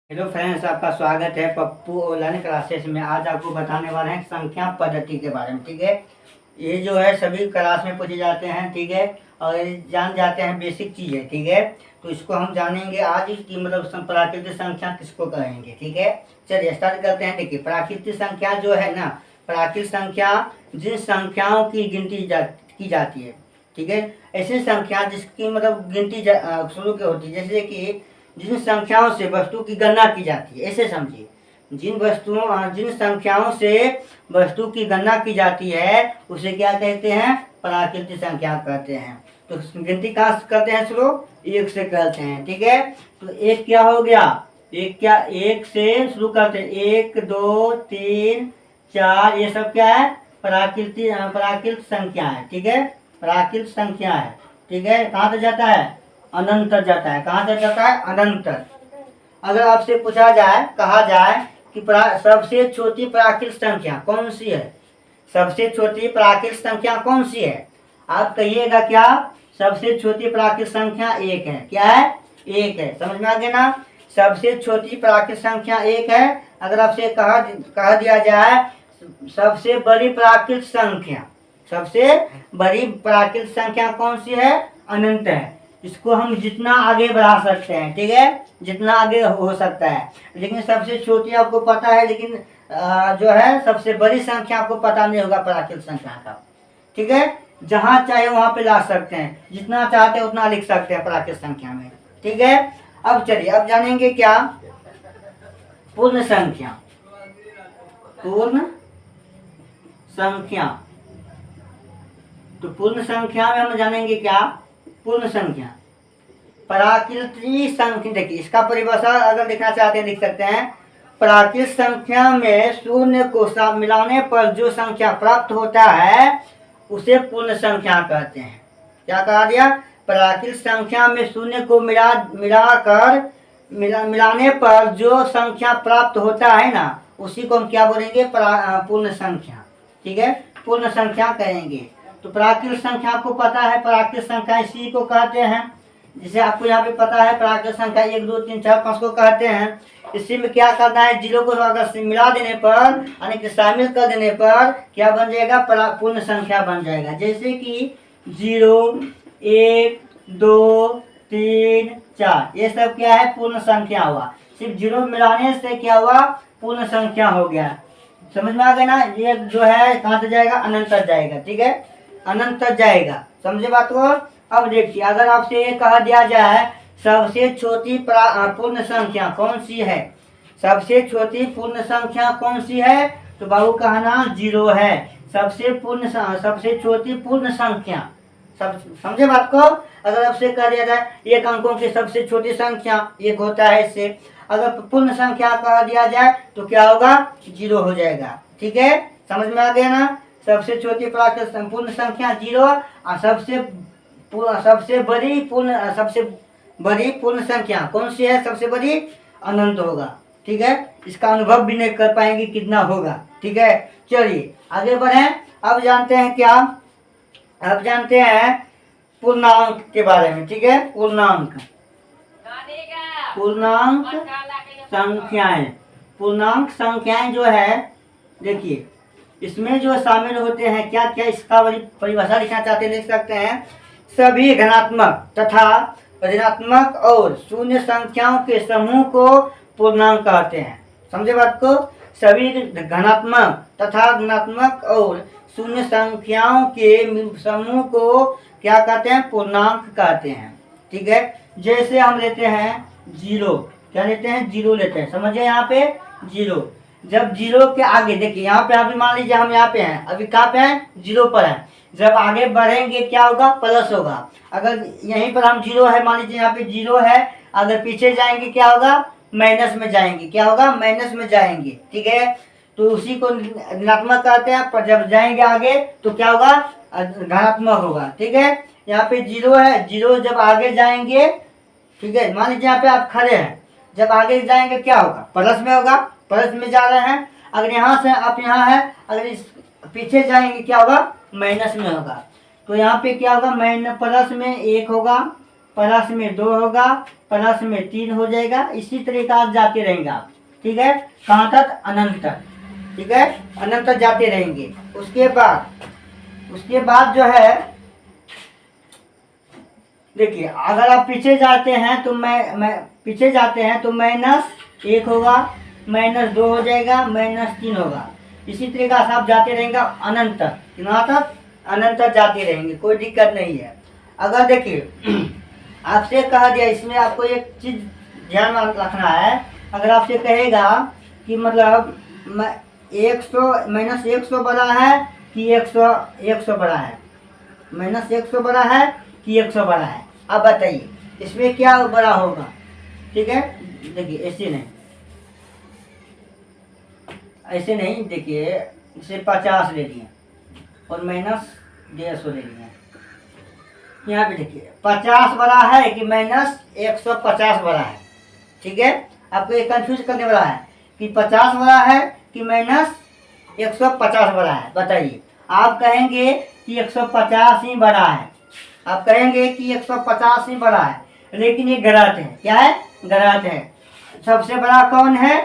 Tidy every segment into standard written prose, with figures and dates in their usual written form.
Hello friends, आपका स्वागत है पप्पू ऑनलाइन क्लासेस में। आज आपको बताने वाले हैं संख्या पद्धति के बारे में। ठीक है, ये जो है सभी क्लास में पूछे जाते हैं। ठीक है, और जान जाते हैं बेसिक चीज़ें। ठीक है, तो इसको हम जानेंगे आज की मतलब प्राकृतिक संख्या किसको कहेंगे। ठीक है, चलिए स्टार्ट करते हैं। देखिए, प्राकृतिक संख्या जो है ना, प्राकृतिक संख्या जिन संख्याओं की गिनती की जाती है। ठीक है, ऐसी संख्या जिसकी मतलब गिनती शुरू की होती है, जैसे कि जिन संख्याओं से वस्तु की गणना की जाती है, ऐसे समझिए। जिन संख्याओं से वस्तु की गणना की जाती है उसे क्या कहते हैं? प्राकृतिक संख्या कहते हैं। तो गिनती कहाँ से करते हैं? शुरू एक से करते हैं। ठीक है, तो एक क्या हो गया? एक से शुरू करते हैं। 1 2 3 4, ये सब क्या है? प्राकृतिक संख्या है। ठीक है, प्राकृतिक संख्या है। ठीक है, कहाँ तक जाता है? अनंत तक जाता है। कहाँ तक जाता है? अनंत तक। अगर आपसे पूछा जाए, कहा जाए कि सबसे छोटी प्राकृतिक संख्या कौन सी है? सबसे छोटी प्राकृतिक संख्या कौन सी है? आप कहिएगा क्या? सबसे छोटी प्राकृतिक संख्या एक है। क्या है? एक है। समझ में आ गया ना? सबसे छोटी प्राकृतिक संख्या एक है। अगर आपसे कहा दिया जाए सबसे बड़ी प्राकृतिक संख्या, सबसे बड़ी प्राकृतिक संख्या कौन सी है? अनंत है। इसको हम जितना आगे बढ़ा सकते हैं। ठीक है, जितना आगे हो सकता है। लेकिन सबसे छोटी आपको पता है, लेकिन जो है सबसे बड़ी संख्या आपको पता नहीं होगा प्राकृतिक संख्या का। ठीक है, जहां चाहे वहां पे ला सकते हैं, जितना चाहते हैं उतना लिख सकते हैं प्राकृतिक संख्या में। ठीक है, अब चलिए, अब जानेंगे क्या? पूर्ण संख्या। पूर्ण संख्या। तो पूर्ण संख्या में हम जानेंगे क्या? पूर्ण संख्या, प्राकृतिक संख्या। देखिए, इसका परिभाषा अगर लिखना चाहते हैं लिख सकते हैं। प्राकृतिक संख्या में शून्य को मिलाने पर जो संख्या प्राप्त होता है उसे पूर्ण संख्या कहते हैं। क्या कहा दिया? प्राकृतिक संख्या में शून्य को मिलाने पर जो संख्या प्राप्त होता है ना, उसी को हम क्या बोलेंगे? पूर्ण संख्या। ठीक है, पूर्ण संख्या कहेंगे। तो प्राकृतिक संख्या आपको पता है, प्राकृतिक संख्या इसी को कहते हैं। जिसे आपको यहाँ पे पता है प्राकृतिक संख्या 1 2 3 4 5 को कहते हैं। इसी में क्या करना है? जीरो को अगर मिला देने पर यानी कि शामिल कर देने पर क्या बन जाएगा? पूर्ण संख्या बन जाएगा। जैसे कि 0 1 2 3 4, ये सब क्या है? पूर्ण संख्या हुआ। सिर्फ जीरो मिलाने से क्या हुआ? पूर्ण संख्या हो गया। समझ में आ गया ना? ये जो है कहाँ से जाएगा? अनंत तक जाएगा। ठीक है, अनंत तक जाएगा। समझे बात को? अब देखिए, अगर आपसे ये कहा दिया जाए सबसे छोटी पूर्ण संख्या कौन सी है? सबसे छोटी पूर्ण संख्या कौन सी है? तो बाबू कहना 0 है। सबसे छोटी पूर्ण संख्या। सब समझे बात को? अगर आपसे कह दिया जाए एक अंकों की सबसे छोटी संख्या 1 होता है, इससे अगर पूर्ण संख्या कह दिया जाए तो क्या होगा? 0 हो जाएगा। ठीक है, समझ में आ गया ना? सबसे छोटी प्राकृतिक पूर्ण संख्या 0 और सबसे बड़ी पूर्ण संख्या कौन सी है? सबसे बड़ी अनंत होगा। ठीक है, इसका अनुभव भी नहीं कर पाएंगे कितना होगा। ठीक है, चलिए आगे बढ़े। अब जानते हैं क्या? अब जानते हैं पूर्णांक के बारे में। ठीक है, पूर्णांक संख्याएं। पूर्णांक संख्याएं जो है, देखिए इसमें जो शामिल होते हैं क्या क्या, इसका परिभाषा लिखना चाहते हैं लिख सकते हैं। सभी धनात्मक तथा ऋणात्मक और शून्य संख्याओं के समूह को पूर्णांक कहते हैं। समझे बात को? सभी धनात्मक तथा ऋणात्मक और शून्य संख्याओं के समूह को क्या कहते हैं? पूर्णांक कहते हैं। ठीक है, जैसे हम लेते हैं 0। क्या लेते हैं? 0 लेते हैं। समझिए, यहाँ पे 0। जब 0 के आगे देखिए, यहाँ पे अभी मान लीजिए हम यहाँ पे हैं, अभी कहाँ पे हैं? 0 पर हैं। जब आगे बढ़ेंगे क्या होगा? प्लस होगा। अगर यहीं पर हम 0 है, मान लीजिए यहाँ पे 0 है, अगर पीछे जाएंगे क्या होगा? माइनस में जाएंगे। क्या होगा? माइनस में जाएंगे। ठीक है, तो उसी को ऋणात्मक कहते हैं। पर जब जाएंगे आगे तो क्या होगा? धनात्मक होगा। ठीक है, यहाँ पे 0 है, 0 जब आगे जाएंगे, ठीक है, मान लीजिए यहाँ पे आप खड़े हैं, जब आगे जाएंगे क्या होगा? प्लस में होगा। प्लस में जा रहे हैं। अगर यहाँ से आप यहाँ है, अगर इस पीछे जाएंगे क्या होगा? माइनस में होगा। तो यहाँ पे क्या होगा? प्लस में 1 होगा, प्लस में 2 होगा, प्लस में 3 हो जाएगा। इसी तरीका से जाते रहेंगे आप, ठीक है, कहाँ तक? अनंत तक, ठीक है, अनंत तक जाते रहेंगे। उसके बाद जो है देखिए, अगर आप पीछे जाते हैं तो मैं पीछे जाते हैं तो -1 होगा, -2 हो जाएगा, -3 होगा। इसी तरीका से आप जाते रहेंगे अनंत तक, कितना तक? अनंत तक जाते रहेंगे, कोई दिक्कत नहीं है। अगर देखिए आपसे कहा गया, इसमें आपको एक चीज ध्यान में रखना है। अगर आपसे कहेगा कि मतलब 100 बड़ा है कि 100 बड़ा है, -100 बड़ा है कि 100 बड़ा है, अब बताइए इसमें क्या बड़ा होगा? ठीक है, देखिए ऐसे नहीं देखिए, इसे 50 ले लिए और -150 ले लिए। यहाँ पे देखिए 50 बड़ा है कि -150 बड़ा है, ठीक है। आपको ये कंफ्यूज करने वाला है कि 50 बड़ा है कि -150 बड़ा है, बताइए। आप कहेंगे कि 150 ही बड़ा है, आप कहेंगे कि 150 ही बड़ा है, लेकिन ये गलत है। क्या है? गलत है। सबसे बड़ा कौन है?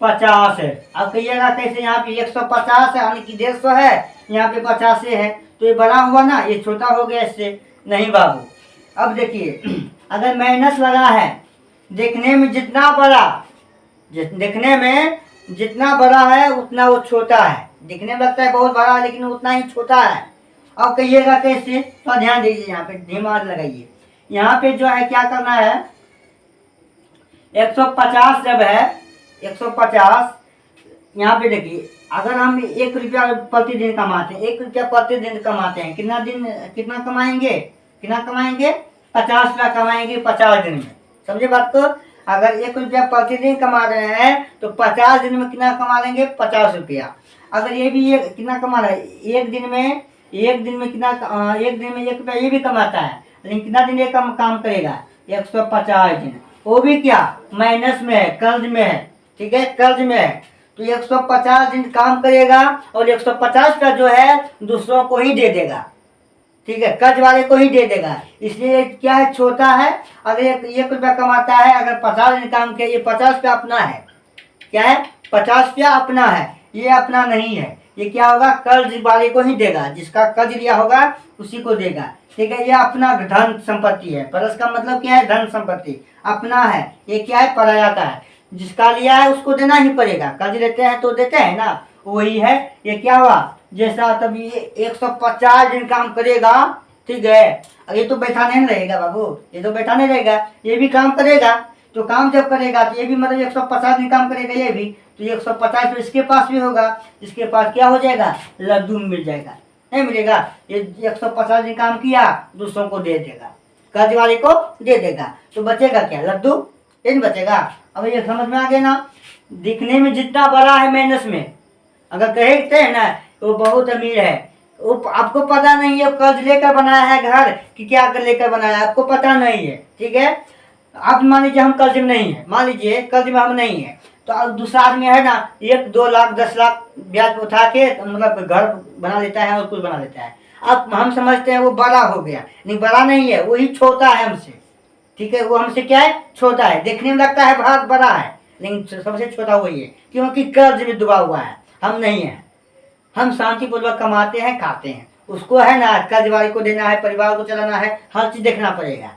50 है। अब कहिएगा कैसे? यहाँ पे 150 है यानी कि 150 है, यहाँ पे 50 है, तो ये बड़ा हुआ ना, ये छोटा हो गया इससे। नहीं बाबू, अब देखिए अगर माइनस लगा है, देखने में जितना बड़ा है उतना वो छोटा है। दिखने में लगता है बहुत बड़ा, लेकिन उतना ही छोटा है। अब कहिएगा कैसे? तो ध्यान दीजिए, यहाँ पे दिमाग लगाइए। यहाँ पे जो है क्या करना है, 150 जब है 150, यहाँ पे देखिए अगर हम 1 रुपया प्रतिदिन कमाते हैं, 1 रुपया प्रतिदिन कमाते हैं, कितना कमाएंगे? 50 रुपया कमाएंगे 50 दिन में। समझे बात को? अगर 1 रुपया प्रतिदिन कमा रहे हैं तो 50 दिन में कितना कमा लेंगे? 50 रुपया। अगर ये भी कितना कमा रहा है, एक दिन में 1 रुपया ये भी कमाता है, लेकिन कितना दिन ये काम करेगा? 150 दिन। वो भी क्या? माइनस में है, कर्ज में है, ठीक है, कर्ज में है। तो 150 दिन काम करेगा और 150 का जो है दूसरों को ही दे देगा, ठीक है, कर्ज वाले को ही दे देगा। इसलिए क्या है? छोटा है। अगर 1 रुपया कमाता है, अगर 50 दिन काम किया, ये 50 रुपया अपना है। क्या है? 50 रुपया अपना है, ये अपना नहीं है। ये क्या होगा? कर्ज वाले को ही देगा, जिसका कर्ज लिया होगा उसी को देगा, ठीक है। ये अपना धन संपत्ति है। परस का मतलब क्या है? धन संपत्ति अपना है। ये क्या है? पराया का है। जिसका लिया है उसको देना ही पड़ेगा। कर्ज लेते हैं तो देते हैं ना, वही है। ये क्या हुआ? जैसा तभी 150 दिन काम करेगा, ठीक है। अब ये तो बैठा नहीं रहेगा बाबू, ये तो बैठा नहीं रहेगा, ये भी काम करेगा। तो काम जब करेगा तो ये भी मतलब 150 दिन काम करेगा, ये भी। तो 150 इसके पास भी होगा, इसके पास क्या हो जाएगा? लड्डू मिल जाएगा। नहीं मिलेगा? ये 150 दिन काम किया, दूसरों को दे देगा, कर्ज वाले को दे देगा, तो बचेगा क्या? लड्डू। ये नहीं बचेगा। अब ये समझ में आ गया ना? दिखने में जितना बड़ा है माइनस में, अगर कहते हैं ना वो बहुत अमीर है, वो आपको पता नहीं है कर्ज लेकर बनाया है घर कि क्या कर लेकर बनाया है, आपको पता नहीं है, ठीक है। आप मान लीजिए हम कर्ज में नहीं है, मान लीजिए कर्ज में हम नहीं है, तो अब दूसरा आदमी है ना 1-2 लाख 10 लाख ब्याज उठा के मतलब घर बना लेता है और कुछ बना लेता है। अब हम समझते हैं वो बड़ा हो गया, नहीं बड़ा नहीं है, वही छोटा है हमसे, ठीक है। वो हमसे क्या है? छोटा है। देखने में लगता है बहुत बड़ा है, लेकिन सबसे छोटा वही है, क्योंकि कर्ज में डूबा हुआ है। हम नहीं है, हम शांतिपूर्वक कमाते हैं, खाते हैं। उसको है ना कर्ज वाले को देना है, परिवार को चलाना है, हर चीज देखना पड़ेगा,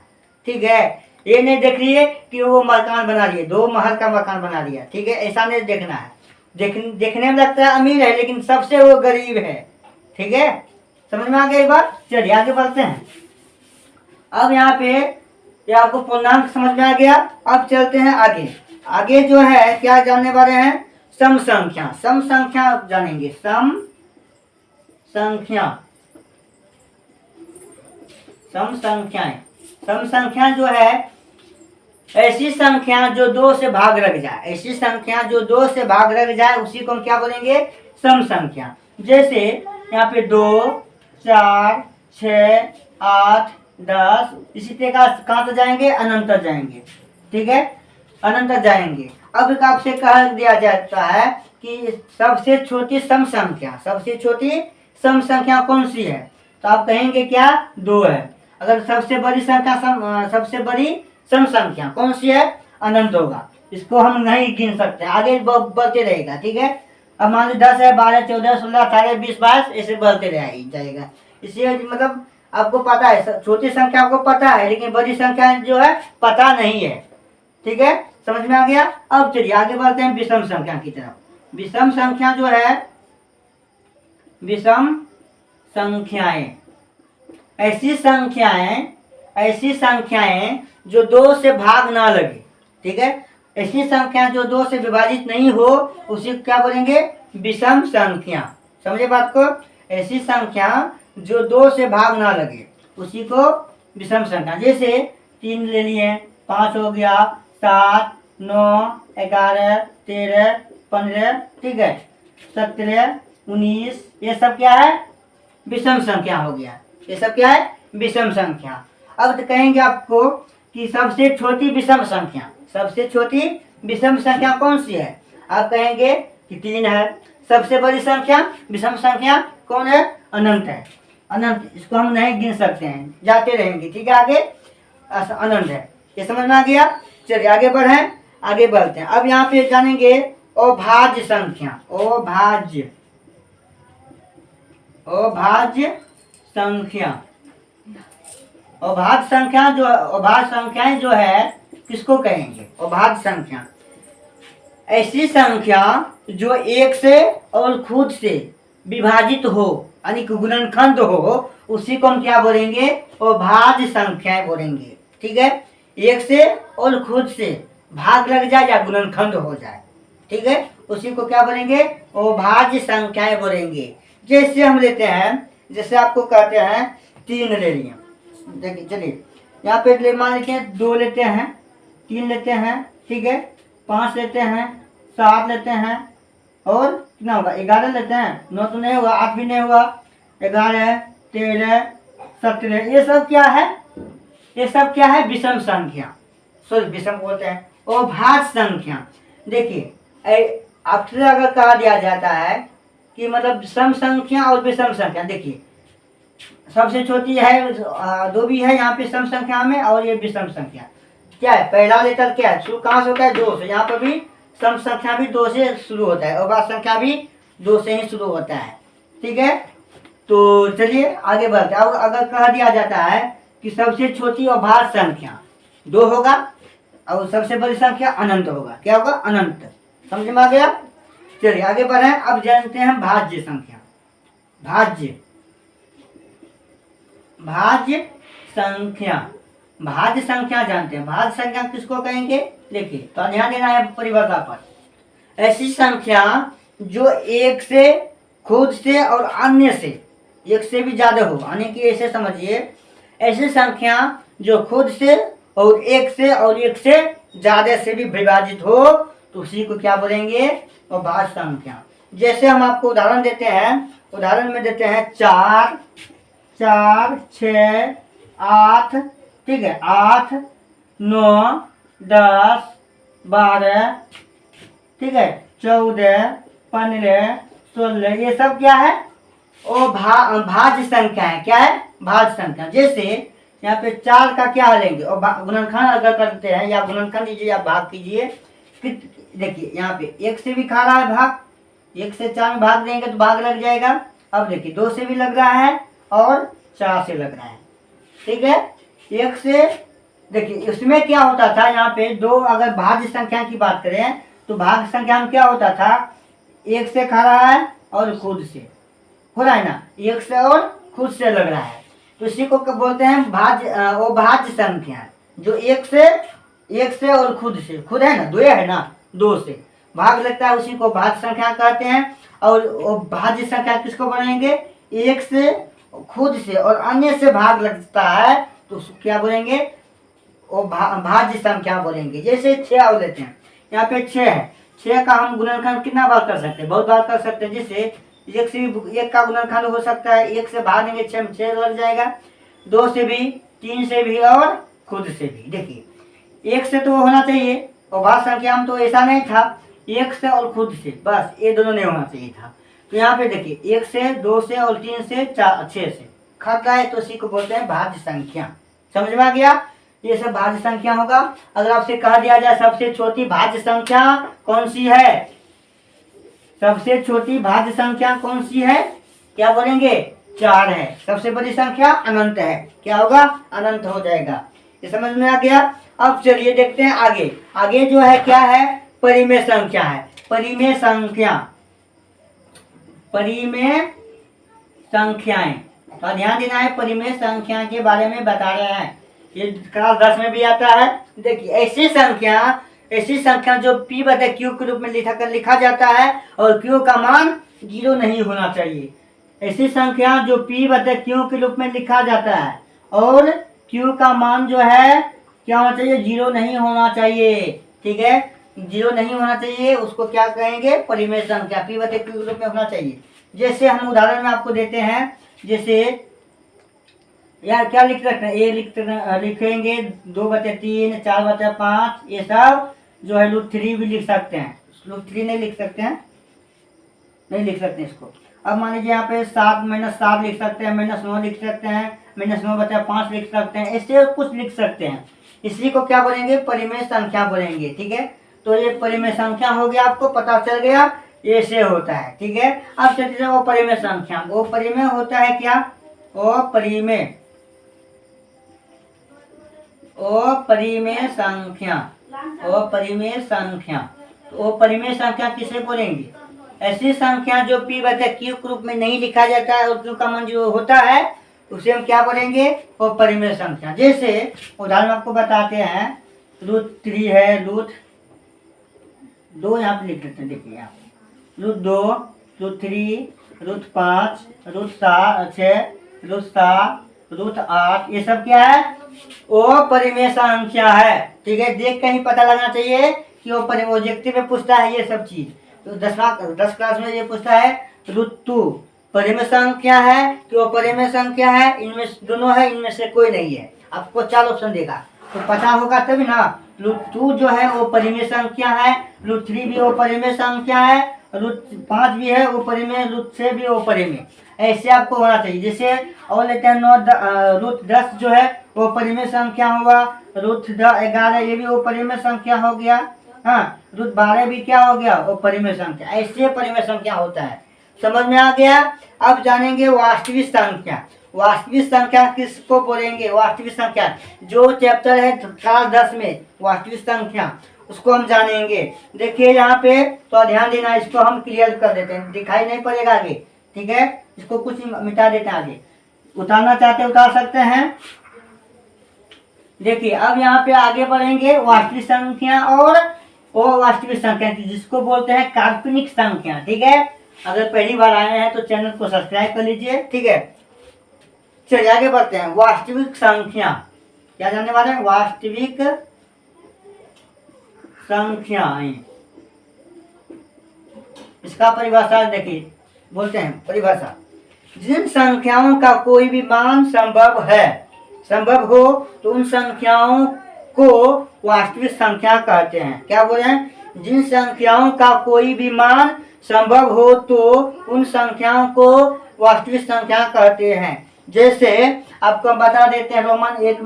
ठीक है। ये नहीं देख रही है कि वो मकान बना लिए, 2 महल का मकान बना लिया, ठीक है, ऐसा नहीं देखना है। देखने में लगता है अमीर है, लेकिन सबसे वो गरीब है, ठीक है। समझ में आ गया ये बात? चलिए आगे बढ़ते हैं। अब यहाँ पे ये आपको पूर्णांक समझ में आ गया। अब चलते हैं आगे जो है क्या जानने वाले हैं? सम संख्या जानेंगे। सम संख्या जो है ऐसी संख्या जो 2 से भाग लग जाए, उसी को हम क्या बोलेंगे? सम संख्या। जैसे यहाँ पे 2, 4, 6, 8, 10, इसी तरह कहाँ तक जाएंगे? अनंत तक जाएंगे, ठीक है, अनंत तक जाएंगे। अब आपसे कह दिया जाता है कि सबसे छोटी सम संख्या कौन सी है? तो आप कहेंगे क्या? 2 है। अगर सबसे बड़ी संख्या सबसे बड़ी सम संख्या कौन सी है, अनंत होगा, इसको हम नहीं गिन सकते, आगे बढ़ते रहेगा। ठीक है, अब मान लो 10 है, 12, 14, 16, 18, 20, 22 ऐसे बढ़ते जाएगा। इसलिए मतलब आपको पता है, छोटी संख्या आपको पता है, लेकिन बड़ी संख्या जो है पता नहीं है। ठीक है, समझ में आ गया। अब चलिए आगे बढ़ते हैं विषम संख्या की तरफ। विषम संख्या जो है, विषम संख्याएं ऐसी संख्याएं जो 2 से भाग ना लगे। ठीक है, ऐसी संख्या जो 2 से विभाजित नहीं हो उसी क्या बोलेंगे, विषम संख्या। समझे बात को, ऐसी संख्या जो 2 से भाग ना लगे उसी को विषम संख्या। जैसे 3 ले लिए, 5 हो गया, 7, 9, 11, 13, 15, ठीक है, 17, 19, ये सब क्या है, विषम संख्या हो गया। ये सब क्या है, विषम संख्या। अब तो कहेंगे आपको कि सबसे छोटी विषम संख्या, सबसे छोटी विषम संख्या कौन सी है, आप कहेंगे कि 3 है। सबसे बड़ी संख्या विषम संख्या कौन है, अनंत है। अनंत, इसको हम नहीं गिन सकते हैं, जाते रहेंगे। ठीक है, आगे अनंत है। ये समझ में आ गया। चलिए आगे बढ़ें, आगे बढ़ते हैं। अब यहाँ पे जानेंगे अभाज्य संख्या। अभाज्य संख्या। अभाज्य संख्या जो, अभाज्य संख्याएं जो है किसको कहेंगे, अभाज्य संख्या ऐसी संख्या जो 1 से और खुद से विभाजित हो, यानी कि गुणनखंड हो, उसी को हम क्या बोलेंगे, अभाज्य संख्याएं बोलेंगे। ठीक है, 1 से और खुद से भाग लग जाए या गुणनखंड हो जाए, ठीक है, उसी को क्या बोलेंगे, अभाज्य संख्याएं बोलेंगे। जैसे हम लेते हैं, जैसे आपको कहते हैं 3 ले लिए, देखिए चलिए यहाँ पे मान लेते हैं 2 लेते हैं, 3 लेते हैं, ठीक है, 5 लेते हैं, 7 लेते हैं, और कितना होगा, 11 लेते हैं, 9 तो नहीं हुआ, 8 भी नहीं हुआ, 11, 13, 17, ये सब क्या है, ये सब क्या है, विषम संख्या, सॉरी विषम बोलते हैं, अभाज्य संख्या। देखिए अक्सर अगर कहा दिया जाता है कि मतलब सम संख्या और विषम संख्या, देखिए सबसे छोटी है 2 भी है यहाँ पे सम संख्या में, और ये विषम संख्या क्या है, पहला लेटर क्या है, शुरू कहाँ से होता है, 2 से। यहाँ पर भी सम संख्या भी 2 से शुरू होता है, अभाज्य संख्या भी 2 से ही शुरू होता है। ठीक है, तो चलिए आगे बढ़ते हैं। अब अगर कह दिया जाता है कि सबसे छोटी अभाज्य संख्या 2 होगा और सबसे बड़ी संख्या अनंत होगा, क्या होगा, अनंत। समझ में आ गया। चलिए आगे बढ़े। अब जानते हैं भाज्य संख्या। भाज्य संख्या जानते हैं। भाज्य संख्या किसको कहेंगे, देखिए तो ध्यान देना है परिभाषा पर। ऐसी संख्या जो 1 से, खुद से और अन्य से, 1 से भी ज्यादा हो, यानी कि ऐसे समझिए, ऐसी संख्या जो खुद से और 1 से और 1 से ज्यादा से भी विभाजित हो, तो उसी को क्या बोलेंगे, अभाज्य संख्या। जैसे हम आपको उदाहरण देते हैं, उदाहरण में देते हैं 4, 6, 8, ठीक है, 8, 9, 10, 12, ठीक है, 14, 15, 16, ये सब क्या है, वो भाज्य संख्या है। क्या है, भाज्य संख्या। जैसे यहाँ पे 4 का क्या लेंगे, और गुणनखंड अगर करते हैं, या गुणनखंड लीजिए या भाग कीजिए, देखिए यहाँ पे 1 से भी खा रहा है भाग, 1 से 4 में भाग देंगे तो भाग लग जाएगा। अब देखिए 2 से भी लग रहा है और 4 से लग रहा है, ठीक है। 1 से देखिए इसमें क्या होता था, यहाँ पे 2, अगर भाज्य संख्या की बात करें तो भाज्य संख्या में क्या होता था, 1 से खा रहा है और खुद से हो रहा है ना, 1 से और खुद से लग रहा है, तो इसी को बोलते हैं वो भाज्य संख्या, जो 1 से और खुद से, खुद है ना, 2 है ना, 2 से भाग लगता है, उसी को भाज्य संख्या कहते हैं। और वो भाज्य संख्या किसको बनाएंगे, 1 से, खुद से और अन्य से भाग लगता है तो क्या बोलेंगे, वो भाज्य संख्या बोलेंगे। जैसे 6 और लेते हैं, यहाँ पे 6 है, 6 का हम गुणनखंड कितना बार कर सकते हैं, बहुत बार कर सकते हैं। जैसे 1 से भी 1 का गुणनखंड हो सकता है, 1 से भाग देंगे 6 में 6 लग जाएगा, 2 से भी, 3 से भी और खुद से भी। देखिए 1 से तो होना चाहिए, और भाज्य संख्या में तो ऐसा नहीं था, 1 से और खुद से, बस ये दोनों नहीं होना चाहिए था। तो यहाँ पे देखिए 1 से, 2 से और 3 से, 4, 6 से खाता है तो उसी को बोलते हैं भाज्य संख्या। समझ में आ गया? ये सब भाज्य संख्या होगा। अगर आपसे कहा दिया जाए सबसे छोटी भाज्य संख्या कौन सी है, सबसे छोटी भाज्य संख्या कौन सी है, क्या बोलेंगे? 4 है। सबसे बड़ी संख्या अनंत है, क्या होगा? अनंत हो जाएगा। ये समझ में आ गया? अब चलिए देखते हैं आगे। आगे जो है क्या है? परिमेय संख्या है। परिमेय संख्या, परिमेय संख्याएं, तो ध्यान देना है, परिमेय संख्या के बारे में बता रहे हैं। ये क्लास 10 में भी आता है। देखिए ऐसी संख्या जो p बटे q के रूप में लिखा जाता है और q का मान 0 नहीं होना चाहिए। ऐसी संख्या जो p बटे q के रूप में लिखा जाता है और q का मान जो है क्या होना चाहिए? 0 नहीं होना चाहिए। ठीक है, 0 नहीं होना चाहिए, उसको क्या कहेंगे? परिमेय संख्या। p बटे q के रूप में होना चाहिए। जैसे हम उदाहरण में आपको देते हैं, जैसे यार क्या लिख सकते हैं? ये लिखेंगे 2/3, 4/5, ये सब जो है √3 भी लिख सकते हैं। √3 नहीं लिख सकते हैं, नहीं लिख सकते इसको। अब मान लीजिए यहाँ पे 7 लिख सकते हैं, -9 लिख सकते हैं, -9/5 लिख सकते हैं, ऐसे कुछ लिख सकते हैं। इसी को क्या बोलेंगे? परिमेय संख्या बोलेंगे। ठीक है, तो ये परिमेय संख्या हो गया, आपको पता चल गया ऐसे होता है। ठीक है, अब चलते हैं वो परिमेय संख्या। वो परिमेय होता है क्या? वो परिमेय संख्या, वो परिमेय संख्या। वो परिमेय संख्या किसे बोलेंगे? ऐसी संख्या जो p बटे q के रूप में नहीं लिखा जाता है और q का मान जो होता है उसे हम क्या बोलेंगे? वो परिमेय संख्या। जैसे उदाहरण आपको बताते हैं, √3 है, √2 यहाँ पे लिख देते हैं। देखिए यहाँ √2, √3, √5, √6, √7, √8, ये सब क्या है? वो परिमेय संख्या है। ठीक है, देख कर ही पता लगना चाहिए कि वो ऑब्जेक्टिव में पूछता है ये सब चीज। तो 10 क्लास में ये पूछता है √2 परिमेय संख्या है कि वो परिमेय संख्या है, इनमें दोनों है, इनमें से कोई नहीं है। आपको 4 ऑप्शन देगा तो पता होगा तभी ना। √2 जो है वो परिमेय संख्या है, √3 भी वो परिमेय संख्या है, √5 भी है वो परिमेय, √6 भी वो परिमेय। ऐसे आपको होना चाहिए। जैसे और लेते हैं √10 जो है वो परिमेय संख्या हुआ, √11 ये भी वो परिमेय संख्या हो गया। हाँ, √12 भी क्या हो गया? वो परिमेय संख्या। ऐसे परिमेय संख्या होता है। समझ में आ गया? अब जानेंगे वास्तविक संख्या। वास्तविक संख्या किसको बोलेंगे? वास्तविक संख्या जो चैप्टर है क्लास 10 में वास्तविक संख्या, उसको हम जानेंगे। देखिए यहाँ पे तो ध्यान देना, इसको हम क्लियर कर देते हैं, दिखाई नहीं पड़ेगा आगे। ठीक है, इसको कुछ मिटा देते हैं, आगे उतारना चाहते उतार सकते हैं। देखिए अब यहाँ पे आगे बढ़ेंगे वास्तविक संख्या और वो वास्तविक संख्या जिसको बोलते हैं काल्पनिक संख्या। ठीक है, अगर पहली बार आए हैं तो चैनल को सब्सक्राइब कर लीजिए। ठीक है, चलिए आगे बढ़ते हैं। वास्तविक संख्या क्या जानने वाले हैं? वास्तविक संख्याएं, इसका परिभाषा देखिए, बोलते हैं परिभाषा, जिन संख्याओं का कोई भी मान संभव हो तो उन संख्याओं को वास्तविक संख्या कहते हैं। क्या बोले हैं? जिन संख्याओं का कोई भी मान संभव हो तो उन संख्याओं को वास्तविक संख्या कहते हैं। जैसे आपको हम बता देते हैं, रोमन एक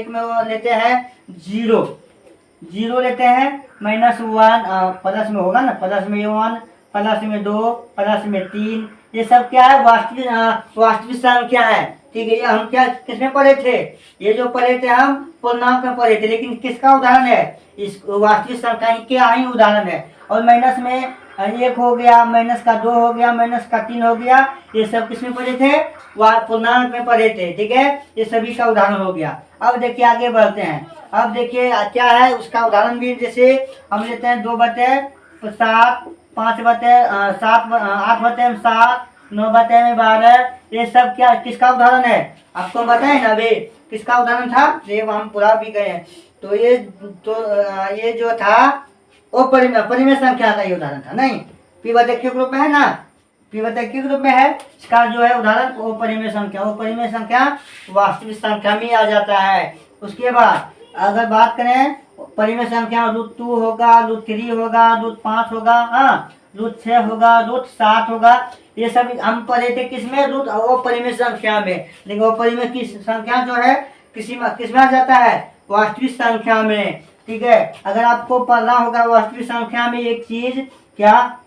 में वो लेते हैं 0 लेते हैं, -1 प्लस में होगा ना, प्लस में 1, प्लस में 2, प्लस में 3, ये सब क्या है? वास्तविक संख्या है। ठीक है, ये हम क्या किसमें पढ़े थे? ये जो पढ़े थे हम पूर्णांक में पढ़े थे, लेकिन किसका उदाहरण है? इस वास्तविक संख्या के ही उदाहरण है। और माइनस में 1 हो गया, -2 हो गया, -3 हो गया, ये सब किसमें पढ़े थे? पूर्णांक में पढ़े थे। ठीक है, ये सभी का उदाहरण हो गया। अब देखिए आगे बढ़ते हैं। अब देखिए क्या है उसका उदाहरण भी, जैसे हम लेते हैं 2/7, 5/7, 8/7, 9/12, ये सब क्या किसका उदाहरण है? आपको बताए ना वे किसका उदाहरण था? ये हम पूरा भी गए हैं। तो ये जो था वो परिमेय संख्या का ये उदाहरण था। नहीं, p बटे q ग्रुप में है ना, p बटे q ग्रुप में है, इसका जो है उदाहरण वो परिमेय संख्या, वो परिमेय संख्या वास्तविक संख्या में आ जाता है। उसके बाद अगर बात करें परिमेय संख्या, √2 होगा, √3 होगा, √5 होगा, हाँ, रूट 6 होगा, रूट 7 होगा। ये सब हम पढ़े थे किसमें, रूट अपरिमेय संख्या में। लेकिन अपरिमेय की संख्या जो है किसमें आ जाता है, वास्तविक संख्या में। ठीक है, अगर आपको पढ़ना होगा वास्तविक संख्या में एक चीज क्या,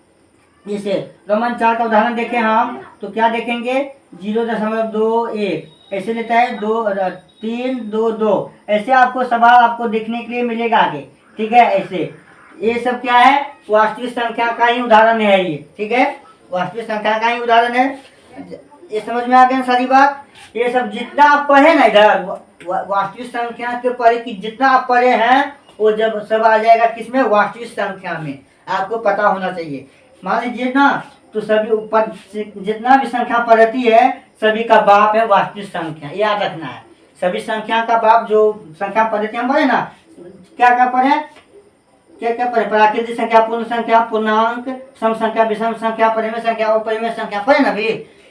जैसे रोमन 4 का उदाहरण देखें हम तो क्या देखेंगे, 0.21 ऐसे लेता है, 322 ऐसे आपको सवाल आपको देखने के लिए मिलेगा आगे। ठीक है, ऐसे ये सब क्या है, वास्तविक संख्या का ही उदाहरण है ये। ठीक है, वास्तविक संख्या का ही उदाहरण है। ये समझ में आ गया सारी बात। ये सब जितना आप पढ़े ना इधर वास्तविक संख्या के पढ़े कि जितना आप पढ़े हैं वो जब सब आ जाएगा किसमें, वास्तविक संख्या में। आपको पता होना चाहिए। मान लीजिए ना, तो सभी ऊपर जितना भी संख्या पढ़ती है सभी का बाप है वास्तविक संख्या, याद रखना है। सभी संख्या का बाप जो संख्या पढ़ते हम पढ़े ना, क्या क्या पढ़े, क्या क्या पढ़े, प्राकृतिक संख्या, पूर्ण संख्या, पूर्णांक, सम संख्या, विषम संख्या, परिमेय संख्या, अपरिमेय संख्या पढ़े ना भी।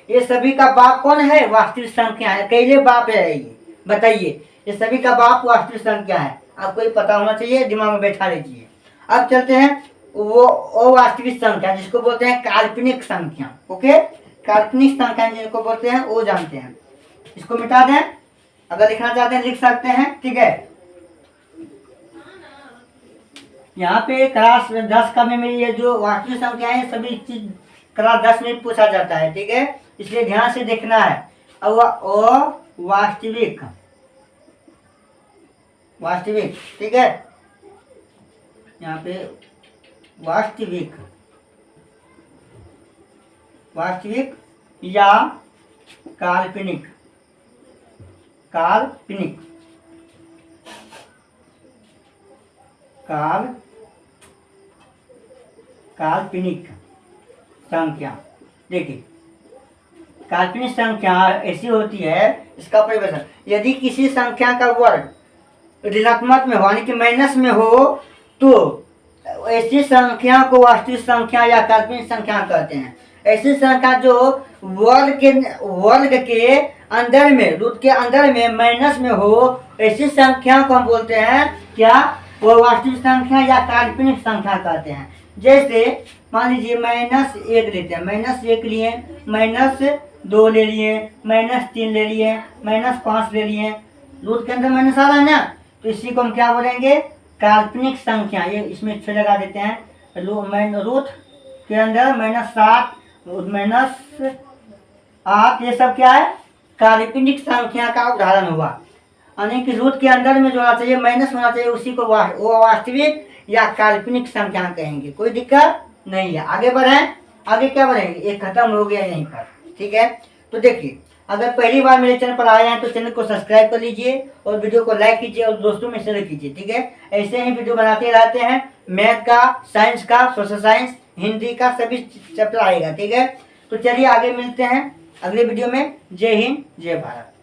ये सभी का बाप कौन है, वास्तविक संख्या है। कैसे बाप है ये बताइए, ये सभी का बाप वास्तविक संख्या है। आपको ये पता होना चाहिए, दिमाग में बैठा लीजिए। अब चलते हैं वो अवास्तविक संख्या जिसको बोलते हैं काल्पनिक संख्या। ओके, काल्पनिक संख्या जिसको बोलते हैं वो जानते हैं। इसको मिटा दें, अगर लिखना चाहते हैं लिख सकते हैं। ठीक है, यहाँ पे क्लास 10 का में ये जो वास्तविक संख्या है सभी चीज क्लास 10 में पूछा जाता है। ठीक है, इसलिए ध्यान से देखना है। अब वास्तविक, वास्तविक, ठीक है, यहाँ पे वास्तविक, वास्तविक या काल्पनिक, काल्पनिक, काल्पनिक संख्या। देखिए, काल्पनिक संख्या ऐसी होती है, इसका परिवर्तन यदि किसी संख्या का वर्ग ऋणात्मक में हो यानी कि माइनस में हो तो ऐसी संख्या को वास्तविक संख्या या काल्पनिक संख्या कहते हैं। ऐसी संख्या जो वर्ग के अंदर में, रूट के अंदर में माइनस में हो, ऐसी संख्या को हम बोलते हैं क्या, वो वास्तविक संख्या या काल्पनिक संख्या कहते हैं। जैसे मान लीजिए -1 लेते हैं, -1 लिए, -2 ले लिए, -3 ले लिए, -5 ले लिए, रूट के अंदर माइनस आ रहा है ना, तो इसी को हम क्या बोलेंगे, काल्पनिक संख्या। ये इसमें 6 लगा देते हैं। रूट के अंदर -7, -8 ये सब क्या है, काल्पनिक संख्या का उदाहरण हुआ। यानी कि रूट के अंदर में जो होना चाहिए माइनस होना चाहिए, उसी को वो वास्तविक या काल्पनिक संख्या कहेंगे। कोई दिक्कत नहीं है। आगे बढ़ें, आगे क्या बढ़ेंगे, ये खत्म हो गया यहीं पर। ठीक है, तो देखिए, अगर पहली बार मेरे चैनल पर आए हैं तो चैनल को सब्सक्राइब कर लीजिए और वीडियो को लाइक कीजिए और दोस्तों में शेयर कीजिए। ठीक है, ऐसे ही वीडियो बनाते रहते हैं। मैथ का, साइंस का, सोशल साइंस, हिंदी का सभी चैप्टर आएगा। ठीक है, तो चलिए आगे मिलते हैं अगले वीडियो में। जय हिंद, जय भारत।